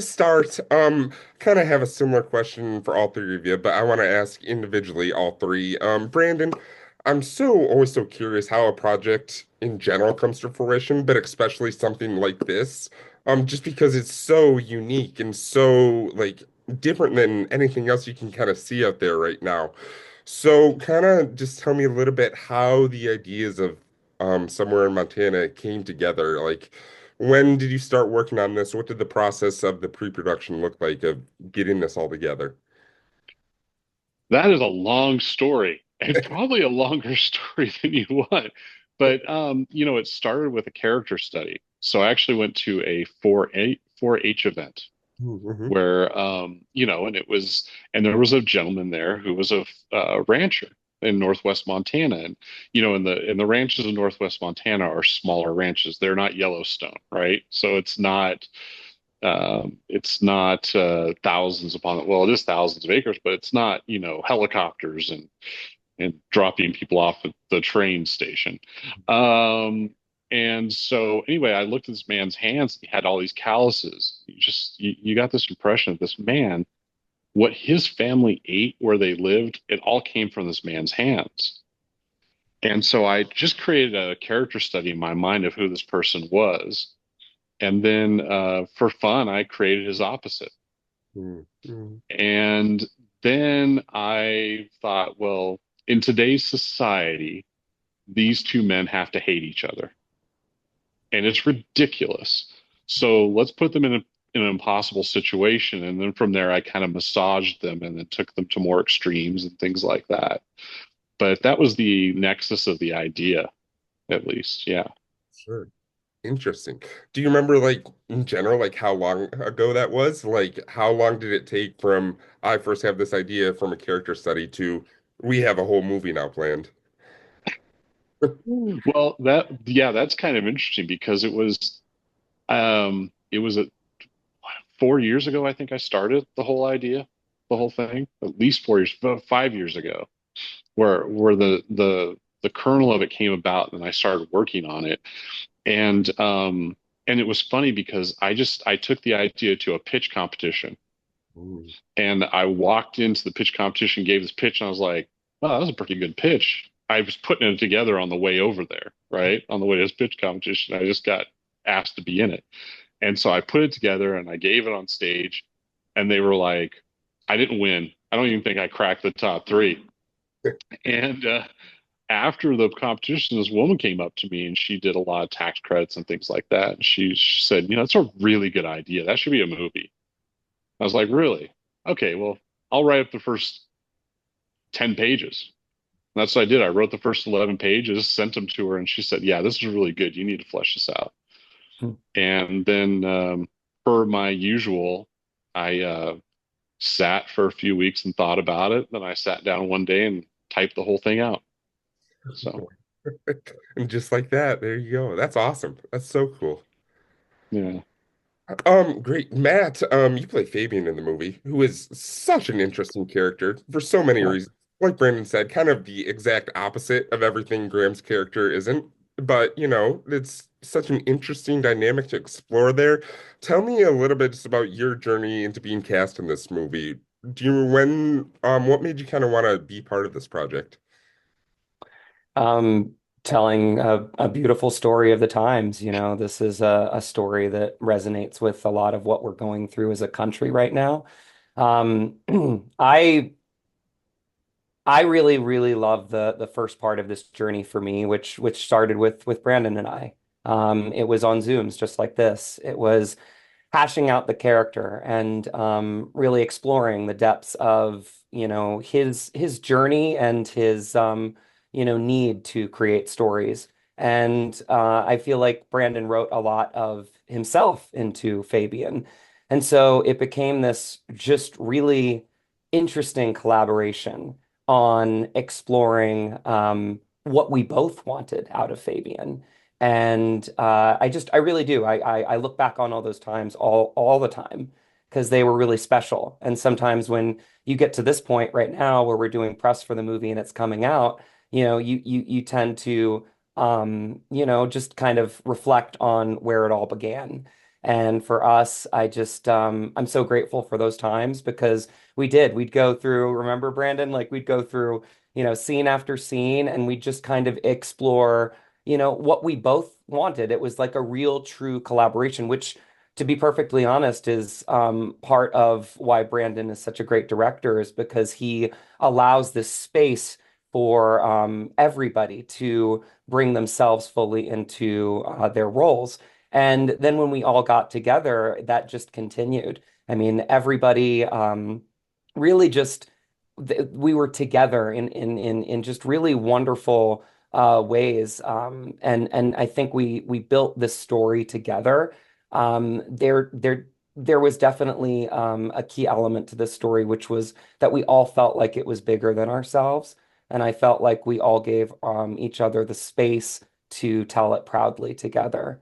to start, kind of have a similar question for all three of you, but I want to ask individually all three. Brandon, I'm always so curious how a project in general comes to fruition, but especially something like this, just because it's so unique and so like different than anything else you can kind of see out there right now. So, kind of just tell me a little bit how the ideas of Somewhere in Montana came together. Like, when did you start working on this? What did the process of the pre-production look like of getting this all together? That is a long story and probably a longer story than you want. But it started with a character study. So I actually went to a 4-H event Mm-hmm. where and there was a gentleman there who was a rancher in Northwest Montana. And the ranches in Northwest Montana are smaller ranches. They're not Yellowstone, right? So it's not thousands upon well, it is thousands of acres, but it's not, helicopters and dropping people off at the train station. And so anyway, I looked at this man's hands. He had all these calluses. You got this impression that this man, what his family ate where they lived, it all came from this man's hands. And so I just created a character study in my mind of who this person was. And then for fun, I created his opposite. Mm-hmm. And then I thought, well, in today's society, these two men have to hate each other. And it's ridiculous. So let's put them in an impossible situation. And then from there, I kind of massaged them and then took them to more extremes and things like that. But that was the nexus of the idea, at least. Yeah. Sure. Interesting. Do you remember, like, in general, like how long ago that was? Like, how long did it take from I first have this idea from a character study to we have a whole movie now planned? Well, that's kind of interesting because it was 4 years ago, I think I started the whole idea, the whole thing, at least 4 years, about 5 years ago, where the kernel of it came about, and I started working on it, and it was funny because I took the idea to a pitch competition, Ooh. and I walked into the pitch competition, gave this pitch, and I was like, "Oh, that was a pretty good pitch." I was putting it together on the way over there, right? On the way to this pitch competition, I just got asked to be in it. And so I put it together and I gave it on stage, and they were like, I didn't win. I don't even think I cracked the top three. And after the competition, this woman came up to me and she did a lot of tax credits and things like that. And she said, that's a really good idea. That should be a movie. I was like, really? Okay, well, I'll write up the first 10 pages. And that's what I did. I wrote the first 11 pages, sent them to her, and she said, yeah, this is really good. You need to flesh this out. And then, per my usual, I sat for a few weeks and thought about it. Then I sat down one day and typed the whole thing out. So, And just like that, there you go. That's awesome. That's so cool. yeah. Great. Matt, you play Fabian in the movie, who is such an interesting character for so many Yeah. reasons. Like Brandon said, kind of the exact opposite of everything Graham's character isn't. But, it's such an interesting dynamic to explore there. Tell me a little bit just about your journey into being cast in this movie. What made you kind of want to be part of this project? um, Telling a beautiful story of the times. This is a story that resonates with a lot of what we're going through as a country right now. Um, I I really, really love the first part of this journey for me, which started with Brandon and I. It was on Zooms just like this. It was hashing out the character and really exploring the depths of, his journey and his need to create stories. And I feel like Brandon wrote a lot of himself into Fabian. And so it became this just really interesting collaboration on exploring what we both wanted out of Fabian. And I really do. I look back on all those times all the time because they were really special. And sometimes when you get to this point right now where we're doing press for the movie and it's coming out, you tend to just kind of reflect on where it all began. And for us, I'm so grateful for those times because we'd go through, remember, Brandon, like we'd go through, scene after scene and we'd just kind of explore, what we both wanted. It was like a real true collaboration, which, to be perfectly honest, is part of why Brandon is such a great director, is because he allows this space for everybody to bring themselves fully into their roles. And then when we all got together, that just continued. I mean, everybody really just we were together in just really wonderful ways. And I think we built this story together. There was definitely a key element to this story, which was that we all felt like it was bigger than ourselves. And I felt like we all gave each other the space to tell it proudly together.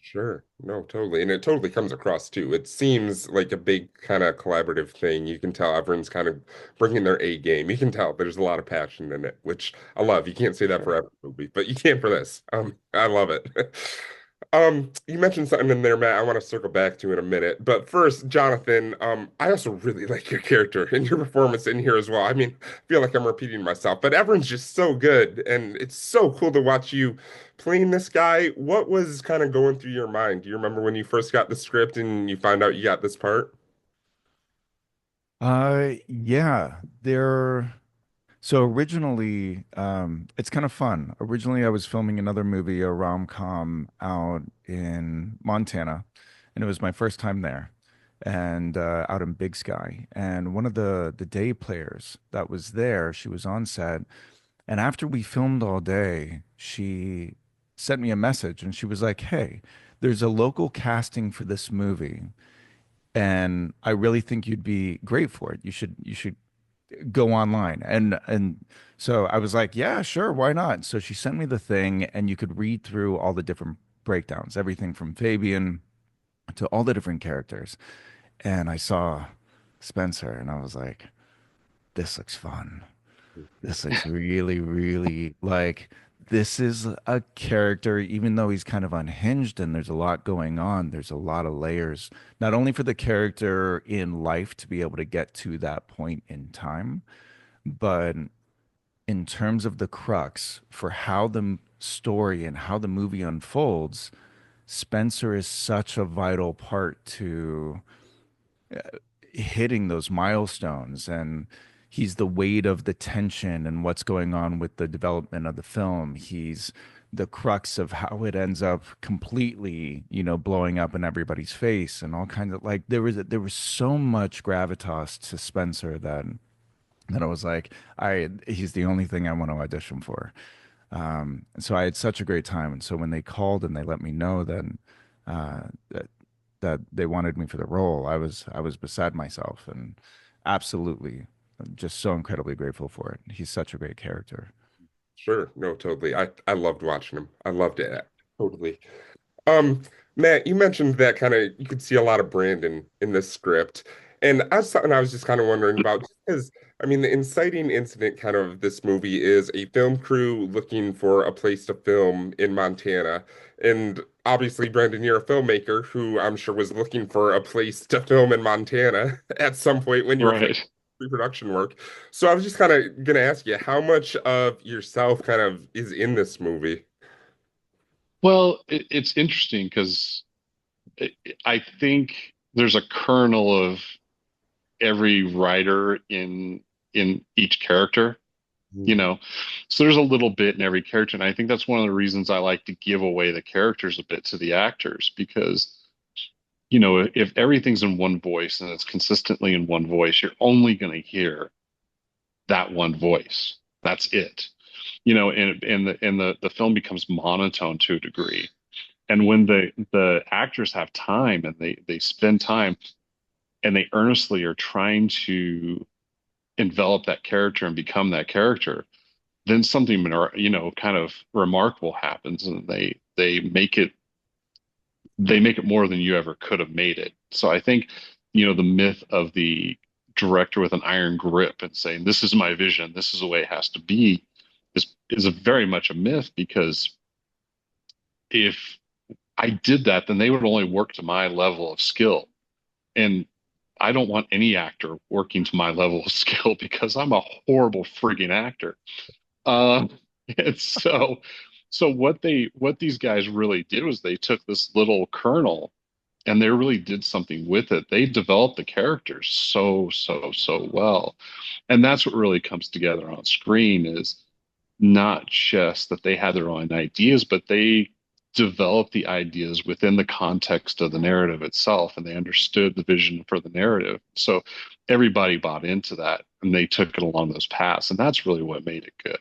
Sure. No, totally. And it totally comes across too. It seems like a big kind of collaborative thing. You can tell everyone's kind of bringing their A game. You can tell there's a lot of passion in it, which I love. You can't say that for Sure. every movie, but you can for this. I love it. You mentioned something in there, Matt, I want to circle back to in a minute. But first, Jonathan, I also really like your character and your performance in here as well. I mean, I feel like I'm repeating myself, but everyone's just so good, and it's so cool to watch you playing this guy. What was kind of going through your mind? Do you remember when you first got the script and you find out you got this part? Yeah, they're so originally, it's kind of fun. Originally, I was filming another movie, a rom-com out in Montana, and it was my first time there, and out in Big Sky. And one of the day players that was there, she was on set, and after we filmed all day, she sent me a message, and she was like, "Hey, there's a local casting for this movie, and I really think you'd be great for it. You should go online." And so I was like, yeah, sure, why not? So she sent me the thing, and you could read through all the different breakdowns, everything from Fabian to all the different characters. And I saw Spencer, and I was like, this looks fun. This looks really, really like this is a character, even though he's kind of unhinged and there's a lot going on, there's a lot of layers, not only for the character in life to be able to get to that point in time, but in terms of the crux for how the story and how the movie unfolds, Spencer is such a vital part to hitting those milestones. And he's the weight of the tension and what's going on with the development of the film. He's the crux of how it ends up completely, blowing up in everybody's face and all kinds of, like, there was so much gravitas to Spencer that I was like, he's the only thing I want to audition for. And so I had such a great time. And so when they called and they let me know that that they wanted me for the role, I was beside myself, and absolutely just so incredibly grateful for it. He's such a great character. Sure. No, totally. I loved watching him. I loved it. Totally. Um, Matt, you mentioned that kind of you could see a lot of Brandon in this script. And that's something I was just kind of wondering about because I mean the inciting incident kind of this movie is a film crew looking for a place to film in Montana. And obviously, Brandon, you're a filmmaker who I'm sure was looking for a place to film in Montana at some point when you were Right. pre-production work. So I was just kind of gonna ask you, how much of yourself kind of is in this movie? Well, it's interesting because I think there's a kernel of every writer in each character, you know. So there's a little bit in every character, and I think that's one of the reasons I like to give away the characters a bit to the actors because if everything's in one voice and it's consistently in one voice, you're only going to hear that one voice. That's it. And the film becomes monotone to a degree. And when the actors have time and they spend time and they earnestly are trying to envelop that character and become that character, then something kind of remarkable happens, and they make it more than you ever could have made it. So I think the myth of the director with an iron grip and saying this is my vision, this is the way it has to be, is a very much a myth because if I did that, then they would only work to my level of skill. And I don't want any actor working to my level of skill because I'm a horrible frigging actor. Uh, and so what these guys really did was they took this little kernel and they really did something with it. They developed the characters so well. And that's what really comes together on screen is not just that they had their own ideas, but they developed the ideas within the context of the narrative itself, and they understood the vision for the narrative. So everybody bought into that, and they took it along those paths, and that's really what made it good.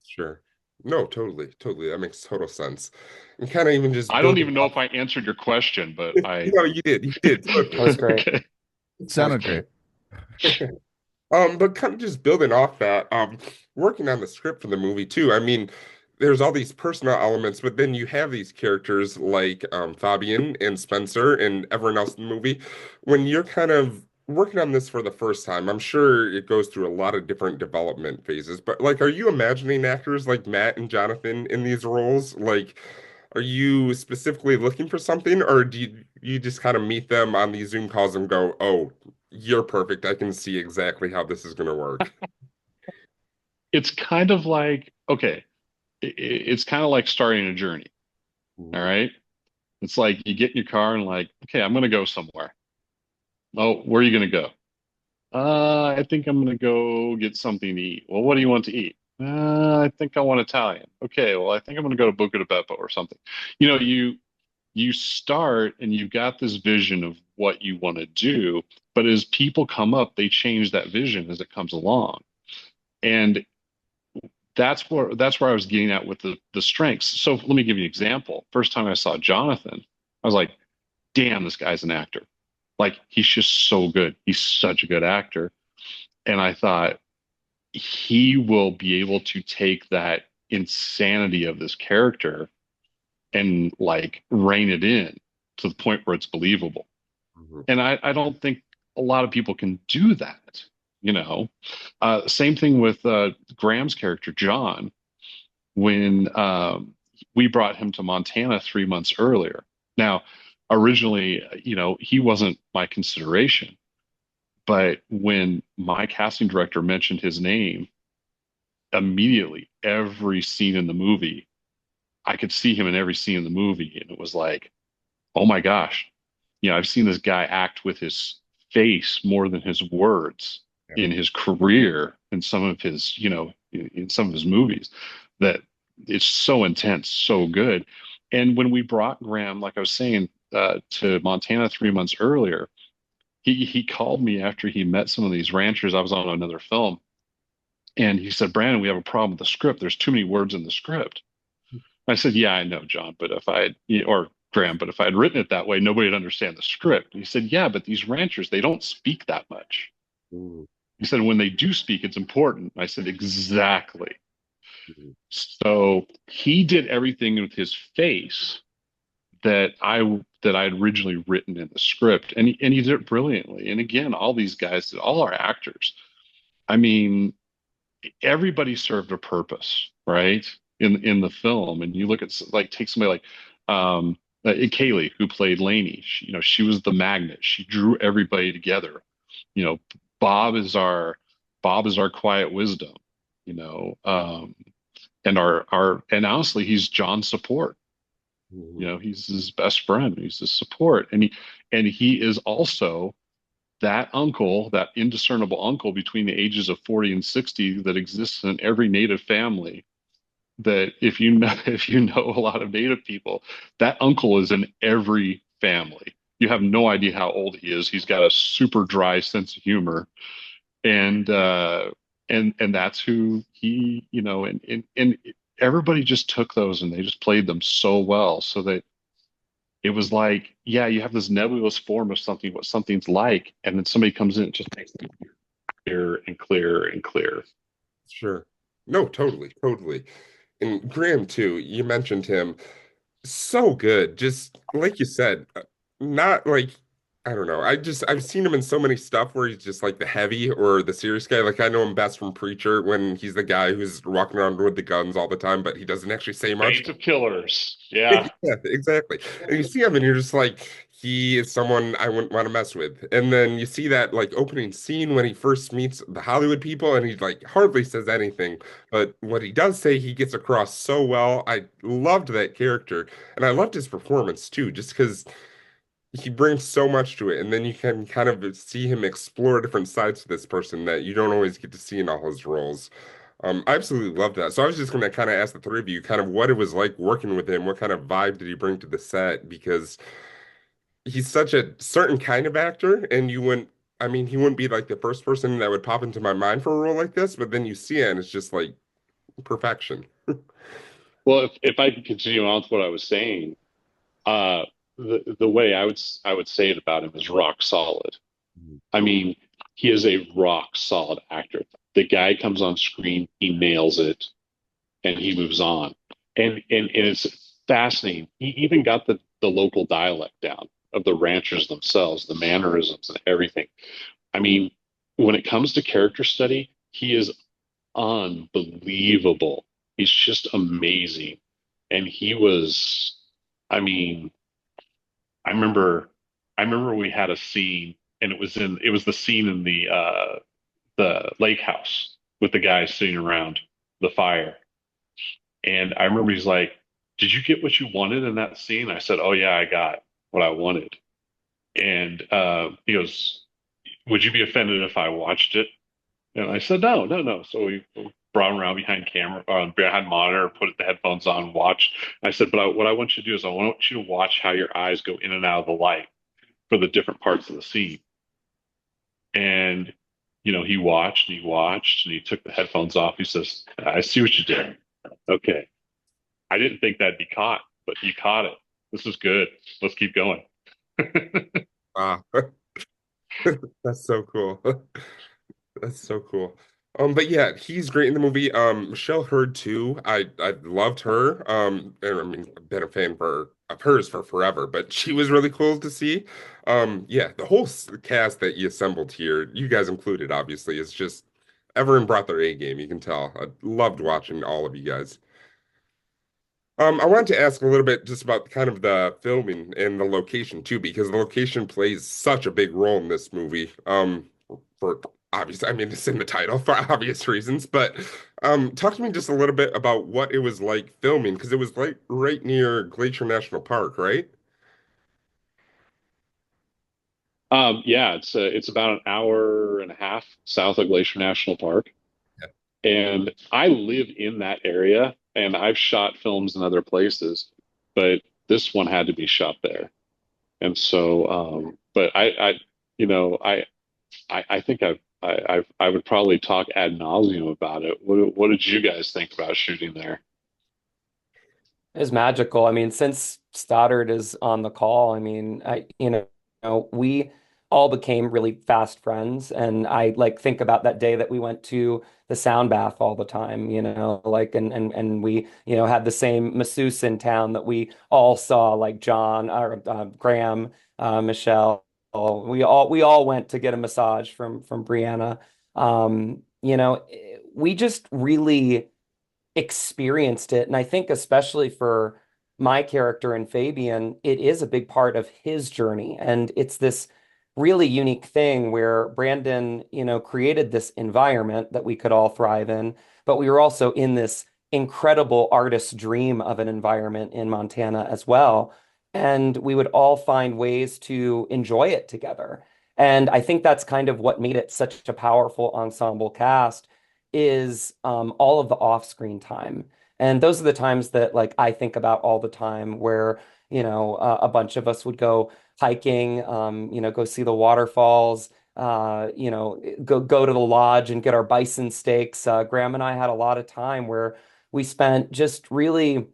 Sure. No, totally, totally. That makes total sense. And kind of even just I don't building even know off. if I answered your question, but I No, you did, That totally. was great. okay. It sounded great. But kind of just building off that, working on the script for the movie too. I mean, there's all these personal elements, but then you have these characters like Fabian and Spencer and everyone else in the movie. When you're kind of working on this for the first time, I'm sure it goes through a lot of different development phases. But like, are you imagining actors like Matt and Jonathan in these roles? Like, are you specifically looking for something, or do you just kind of meet them on these Zoom calls and go, "Oh, you're perfect. I can see exactly how this is going to work." It's kind of like okay, it's kind of like starting a journey. All Mhm. right, it's like you get in your car and like, okay, I'm going to go somewhere. Oh, where are you going to go? I think I'm gonna go get something to eat. Well, what do you want to eat? I think I want Italian. Okay, well, I think I'm gonna go to Buca di Beppo or something. You know, you start and you've got this vision of what you want to do, but as people come up, they change that vision as it comes along. And that's where I was getting at with the strengths. So let me give you an example. First time I saw Jonathan, I was like, damn, this guy's an actor. Like he's just so good. He's such a good actor. And I thought, he will be able to take that insanity of this character and like rein it in to the point where it's believable. Mhm. And I don't think a lot of people can do that, you know. Same thing with Graham's character, John, when we brought him to Montana 3 months earlier. Now, originally, you know, he wasn't my consideration, but when my casting director mentioned his name, immediately every scene in the movie, I could see him in every scene in the movie. And it was like, oh my gosh, you know, I've seen this guy act with his face more than his words Yeah. in his career in some of his, you know, in some of his movies that it's so intense, so good. And when we brought Graham, like I was saying, to Montana 3 months earlier, he called me after he met some of these ranchers. I was on another film, and he said, Brandon, we have a problem with the script. There's too many words in the script. I said, yeah, I know, John, but if I had, or Graham, but if I had written it that way, nobody would understand the script. He said, yeah, but these ranchers, they don't speak that much. Mhm. He said, when they do speak, it's important. I said, exactly. Mhm. So he did everything with his face that I had originally written in the script, and he did it brilliantly. And again, all these guys did, all our actors. I mean, everybody served a purpose, right? In the film, and you look at like take somebody like Kaylee who played Lainey. You know, she was the magnet. She drew everybody together. You know, Bob is our Bob is our quiet wisdom. You know, and our and honestly, he's John's support. You Mhm. know, he's his best friend. He's his support, and he is also that uncle, that indiscernible uncle between the ages of 40 and 60 that exists in every native family. That if you know if you know a lot of native people, that uncle is in every family. You have no idea how old he is. He's got a super dry sense of humor, and and that's who he, you know, and everybody just took those and they just played them so well, so that it was like, yeah, you have this nebulous form of something, what something's like, and then somebody comes in and just makes it clearer and clearer and clearer. Sure. No, totally, totally. And Graham too, you mentioned him. So good. Just like you said, not like I don't know. I've seen him in so many stuff where he's just like the heavy or the serious guy. Like I know him best from Preacher when he's the guy who's walking around with the guns all the time, but he doesn't actually say much. Fate of Killers. Yeah. Yeah, exactly. And you see him and you're just like, he is someone I wouldn't want to mess with. And then you see that like opening scene when he first meets the Hollywood people and he like hardly says anything. But what he does say, he gets across so well. I loved that character. And I loved his performance too, just because he brings so much to it. And then you can kind of see him explore different sides to this person that you don't always get to see in all his roles. I absolutely love that. So I was just going to kind of ask the three of you kind of what it was like working with him. What kind of vibe did he bring to the set? Because he's such a certain kind of actor, and you wouldn't, I mean, he wouldn't be like the first person that would pop into my mind for a role like this, but then you see it and it's just like perfection. Well, if I could continue on with what I was saying, uh, the way I would say it about him is rock solid. I mean, he is a rock solid actor. The guy comes on screen, he nails it, and he moves on. And it's fascinating. He even got the local dialect down of the ranchers themselves, the mannerisms and everything. I mean, when it comes to character study, he is unbelievable. He's just amazing. And he was, I mean, I remember I remember we had a scene and it was the scene in the lake house with the guys sitting around the fire. And I remember he's like, "Did you get what you wanted in that scene?" I said, "Oh yeah, I got what I wanted." And he goes, "Would you be offended if I watched it?" And I said, "No, no, no." So we brought him around behind camera, behind monitor, put the headphones on, watched. I said, "But what I want you to do is I want you to watch how your eyes go in and out of the light for the different parts of the scene." And he watched, and he took the headphones off. He says, "I see what you did. Okay, I didn't think that'd be caught, but you caught it. This is good. Let's keep going." Ah, that's so cool. That's so cool. But yeah, he's great in the movie. Michelle Hurd too. I loved her. And I mean, I've been a fan of hers for forever, but she was really cool to see. Yeah, the whole cast that you assembled here, you guys included, obviously, is just everyone brought their A game. You can tell. I loved watching all of you guys. I wanted to ask a little bit just about kind of the filming and the location too, because the location plays such a big role in this movie. For obvious, I mean, it's in the title for obvious reasons, but talk to me just a little bit about what it was like filming, because it was like right near Glacier National Park, right? Yeah, it's about an hour and a half south of Glacier National Park. And I live in that area, and I've shot films in other places, but this one had to be shot there. And so, but you know, I think I would probably talk ad nauseum about it. What did you guys think about shooting there? Is magical. I mean, since Stoddard is on the call, I mean, we all became really fast friends, and I like think about that day that we went to the sound bath all the time, like and we, had the same masseuse in town that we all saw, like John or Graham, Michelle. We all went to get a massage from Brianna. We just really experienced it. And I think especially for my character and Fabian, it is a big part of his journey. And it's this really unique thing where Brandon, created this environment that we could all thrive in, but we were also in this incredible artist's dream of an environment in Montana as well. And we would all find ways to enjoy it together. And I think that's kind of what made it such a powerful ensemble cast is all of the off-screen time. And those are the times that like I think about all the time where, a bunch of us would go hiking, go see the waterfalls, go to the lodge and get our bison steaks. Graham and I had a lot of time where we spent just really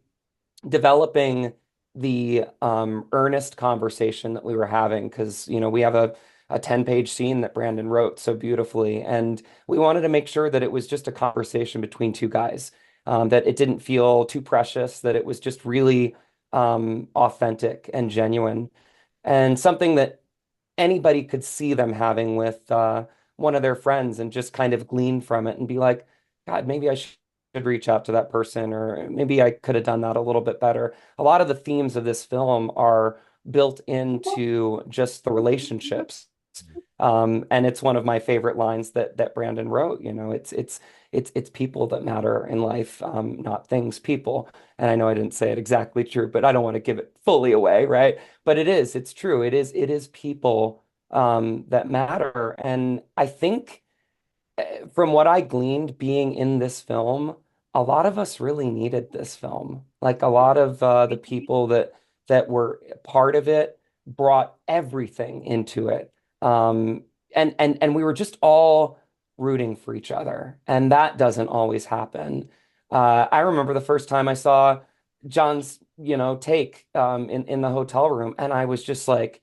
developing the earnest conversation that we were having because we have a 10-page scene that Brandon wrote so beautifully, and we wanted to make sure that it was just a conversation between two guys, that it didn't feel too precious, that it was just really authentic and genuine. And something that anybody could see them having with one of their friends and just kind of glean from it and be like, God, maybe I should reach out to that person, or maybe I could have done that a little bit better. A lot of the themes of this film are built into just the relationships. And it's one of my favorite lines that Brandon wrote. You know, it's people that matter in life, not things, people. And I know I didn't say it exactly true, but I don't want to give it fully away, right? But it's true. It is people that matter. And I think from what I gleaned being in this film, a lot of us really needed this film. Like a lot of the people that were part of it brought everything into it. And we were just all rooting for each other, and that doesn't always happen. I remember the first time I saw John's, take in the hotel room, and I was just like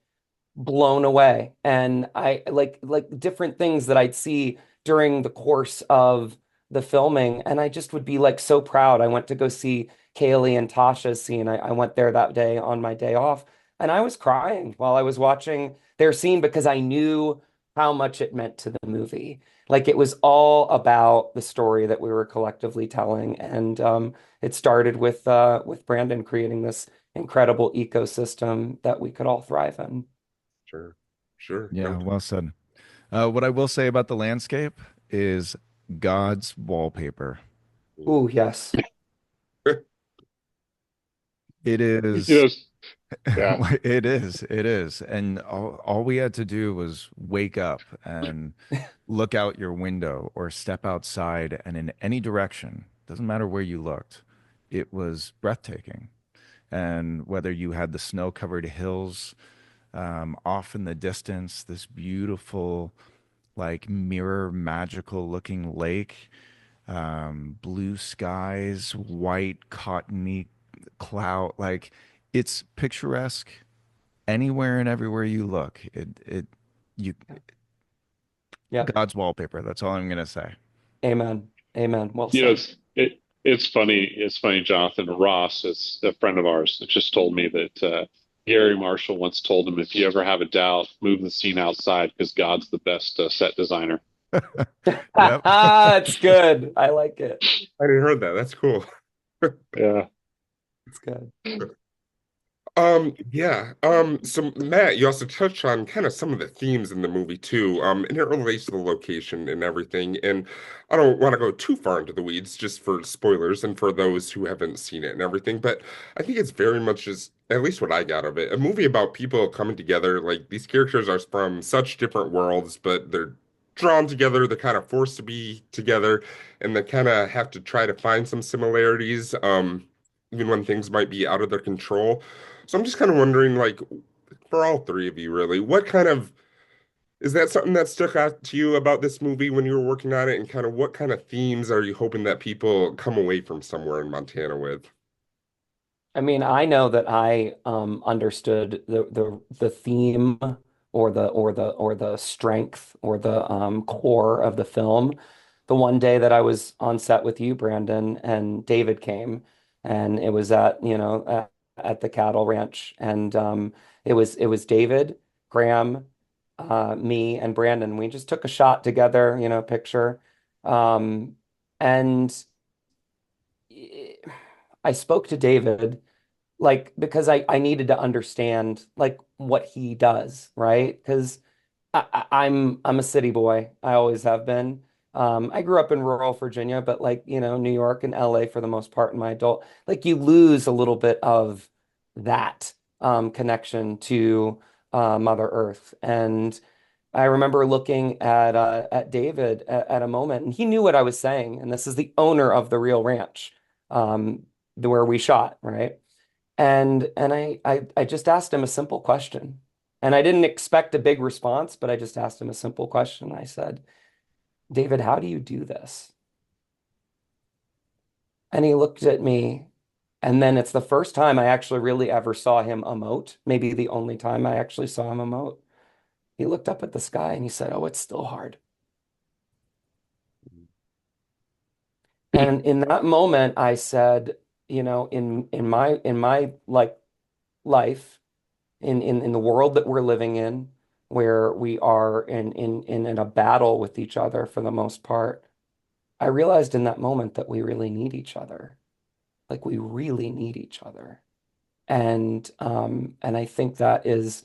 blown away. And I like different things that I'd see during the course of the filming, and I just would be like so proud. I went to go see Kaylee and Tasha's scene. I went there that day on my day off, and I was crying while I was watching their scene because I knew how much it meant to the movie. Like it was all about the story that we were collectively telling, and it started with Brandon creating this incredible ecosystem that we could all thrive in. Sure. Sure. Yeah, No. well said. What I will say about the landscape is God's wallpaper. Ooh, yes. It You is. know, yeah. It is. And all we had to do was wake up and look out your window or step outside, and in any direction, doesn't matter where you looked, it was breathtaking. And whether you had the snow-covered hills off in the distance, this beautiful, like mirror magical looking lake, blue skies, white cottony cloud, like it's picturesque anywhere and everywhere you look. You Yep. God's wallpaper. That's all I'm gonna say. Amen. Amen. Well You know, said. it's funny. It's funny. Jonathan Ross is a friend of ours that just told me that Gary Marshall once told him, if you ever have a doubt, move the scene outside because God's the best set designer. Yep. It's good. I like it. I didn't heard that. That's cool. Yeah. It's good. Yeah. So Matt, you also touched on kind of some of the themes in the movie too. And it relates to the location and everything. And I don't want to go too far into the weeds just for spoilers and for those who haven't seen it and everything, but I think it's very much just at least what I got of it, a movie about people coming together. Like these characters are from such different worlds, but they're drawn together, they're kind of forced to be together, and they kind of have to try to find some similarities, even when things might be out of their control. So I'm just kind of wondering, like, for all three of you, really, what kind of is that something that stuck out to you about this movie when you were working on it, and kind of what kind of themes are you hoping that people come away from somewhere in Montana with? I mean, I know that I understood the theme or the strength or the core of the film the one day that I was on set with you, Brandon, and David came, and it was at the cattle ranch, and it was David, Graham, me, and Brandon. We just took a shot together, picture, um, and I spoke to David like because I needed to understand like what he does, right? Because I'm a city boy. I always have been. I grew up in rural Virginia, but like, New York and LA for the most part in my adult, like you lose a little bit of that connection to Mother Earth. And I remember looking at David at a moment, and he knew what I was saying. And this is the owner of the real ranch, where we shot, right? And I just asked him a simple question. And I didn't expect a big response, but I just asked him a simple question. I said, David, how do you do this? And he looked at me. And then it's the first time I actually really ever saw him emote, maybe the only time I actually saw him emote. He looked up at the sky and he said, "Oh, it's still hard." And in that moment, I said, in my like life, in the world that we're living in, where we are in a battle with each other for the most part, I realized in that moment that we really need each other. Like we really need each other. And I think that is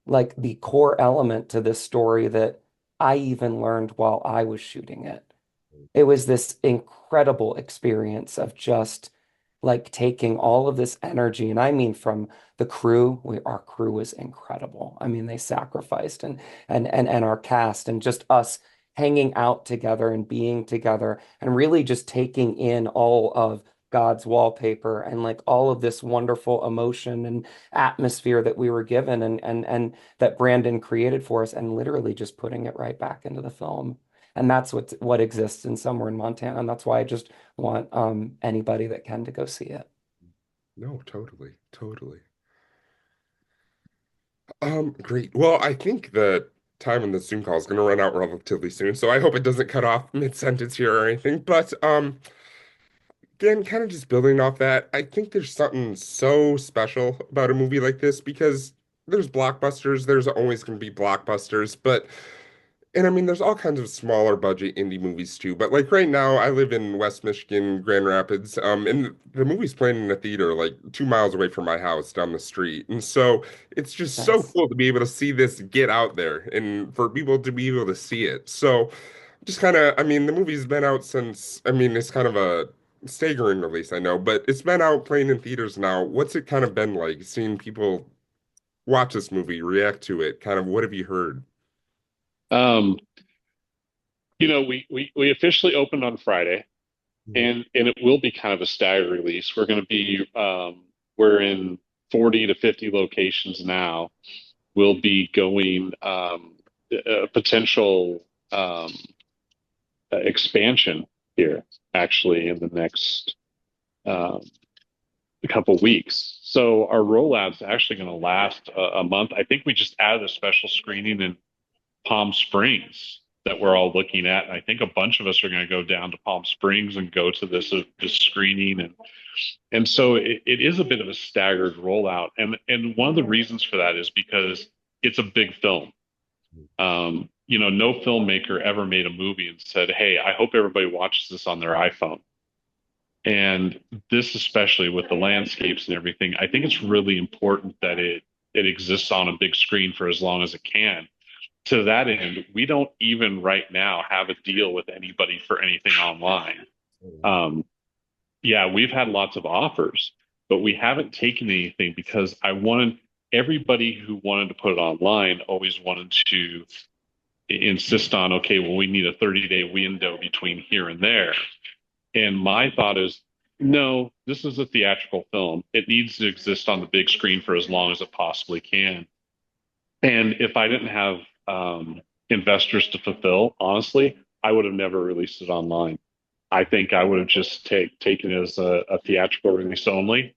like the core element to this story that I even learned while I was shooting it. It was this incredible experience of just like taking all of this energy, and I mean from the crew, our crew was incredible. I mean, they sacrificed and our cast and just us hanging out together and being together and really just taking in all of God's wallpaper and like all of this wonderful emotion and atmosphere that we were given and that Brandon created for us and literally just putting it right back into the film. And that's what exists in Somewhere in Montana. And that's why I just want anybody that can to go see it. No, totally, totally. Great. Well, I think the time in the Zoom call is going to run out relatively soon, so I hope it doesn't cut off mid-sentence here or anything. But again, kind of just building off that, I think there's something so special about a movie like this because there's blockbusters, there's always going to be blockbusters, but and I mean, there's all kinds of smaller budget indie movies too. But like right now, I live in West Michigan, Grand Rapids, and the movie's playing in a theater like 2 miles away from my house down the street. And so it's just so Nice. cool to be able to see this get out there and for people to be able to see it. So just kind of, I mean, the movie's been out since, I mean, it's kind of a staggering release, I know, but it's been out playing in theaters now. What's it kind of been like seeing people watch this movie, react to it? Kind of what have you heard? Um, we officially opened on Friday, and it will be kind of a staggered release. We're going to be we're in 40 to 50 locations now. We'll be going a potential expansion here actually in the next um, couple weeks. So our rollout's actually going to last a month. I think we just added a special screening in Palm Springs that we're all looking at. And I think a bunch of us are going to go down to Palm Springs and go to this screening, and so it is a bit of a staggered rollout. And one of the reasons for that is because it's a big film. No filmmaker ever made a movie and said, "Hey, I hope everybody watches this on their iPhone." And this, especially with the landscapes and everything, I think it's really important that it exists on a big screen for as long as it can. To that end, we don't even right now have a deal with anybody for anything online. Um, yeah, we've had lots of offers, but we haven't taken anything because I wanted everybody who wanted to put it online always wanted to insist on, okay, well, we need a 30-day window between here and there. And my thought is, no, this is a theatrical film. It needs to exist on the big screen for as long as it possibly can. And if I didn't have investors to fulfill, honestly, I would have never released it online. I think I would have just taken it as a theatrical release only,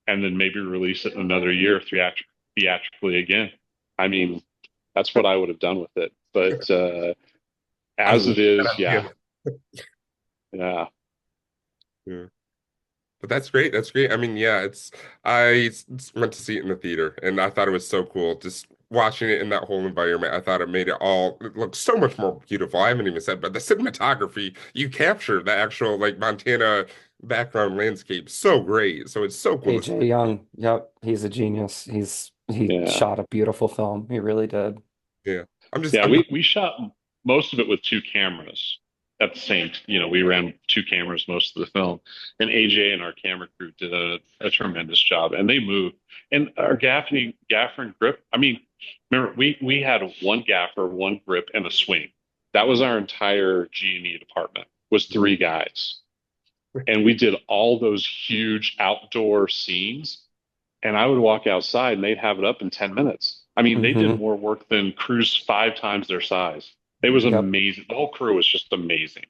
and then maybe release it in another year theatrically again. I mean, that's what I would have done with it. But I as love it that is, yeah, idea. yeah. Yeah. But that's great. That's great. I mean, yeah, went to see it in the theater and I thought it was so cool just watching it in that whole environment. I thought it looked so much more beautiful. I haven't even said, but the cinematography, you capture the actual like Montana background landscape so great. So it's so cool to AJ see. Young, yep, he's a genius. He Yeah. shot a beautiful film. He really did. Yeah. Yeah, I'm just we shot most of it with two cameras at the same, we ran two cameras most of the film. And AJ and our camera crew did a tremendous job. And they moved. And our gaffer and grip, I mean, remember, we had one gaffer, one grip, and a swing. That was our entire G&E department, was three guys. And we did all those huge outdoor scenes, and I would walk outside and they'd have it up in 10 minutes. I mean, they did Hmm. more work than crews five times their size. It was Yep. amazing. The whole crew was just amazing.